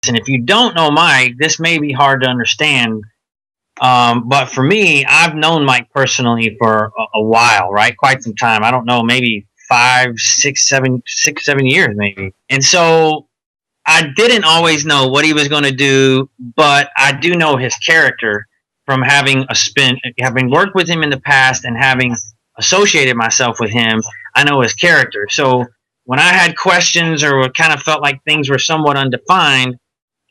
And if you don't know Mike, this may be hard to understand. But for me, I've known Mike personally for a while, right? Quite some time. I don't know, maybe 5, 6, 7 years, maybe. And so I didn't always know what he was going to do, but I do know his character from having worked with him in the past and having associated myself with him. I know his character. So when I had questions or kind of felt like things were somewhat undefined,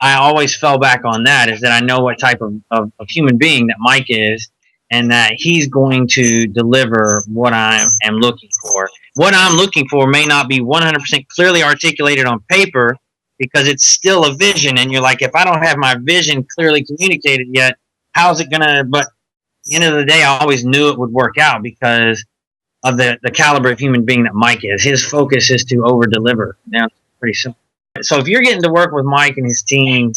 I always fell back on that, is that I know what type of human being that Mike is, and that he's going to deliver what I am looking for. What I'm looking for may not be 100% clearly articulated on paper, because it's still a vision. And you're like, if I don't have my vision clearly communicated yet, how's it going to, but at the end of the day, I always knew it would work out because of the caliber of human being that Mike is. His focus is to over deliver. Now, pretty simple. So if you're getting to work with Mike and his team,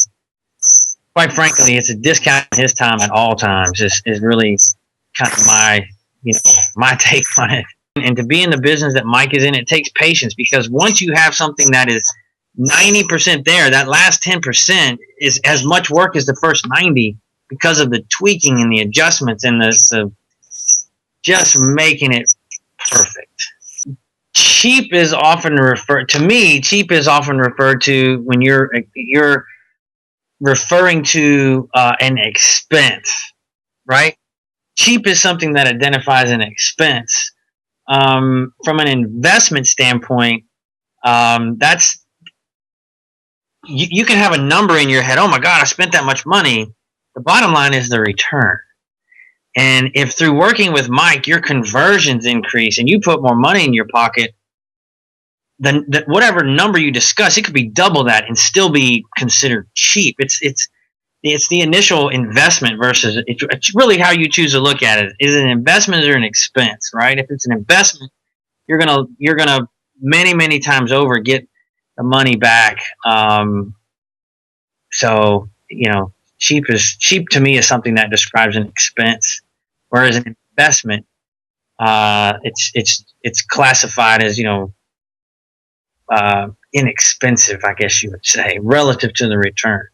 quite frankly, it's a discount on his time at all times. Is really kind of my take on it. And to be in the business that Mike is in, it takes patience, because once you have something that is 90% there, that last 10% is as much work as the first 90, because of the tweaking and the adjustments and the just making it perfect. Cheap is often referred to when you're referring to an expense, right? Cheap is something that identifies an expense. From an investment standpoint, that's you can have a number in your head. Oh my God, I spent that much money. The bottom line is the return. And if through working with Mike, your conversions increase and you put more money in your pocket, then whatever number you discuss, it could be double that and still be considered cheap. It's the initial investment versus it's really how you choose to look at it. Is it an investment or an expense, right? If it's an investment, you're gonna many times over get the money back. So cheap to me is something that describes an expense, whereas an investment, it's classified as inexpensive, I guess you would say, relative to the return.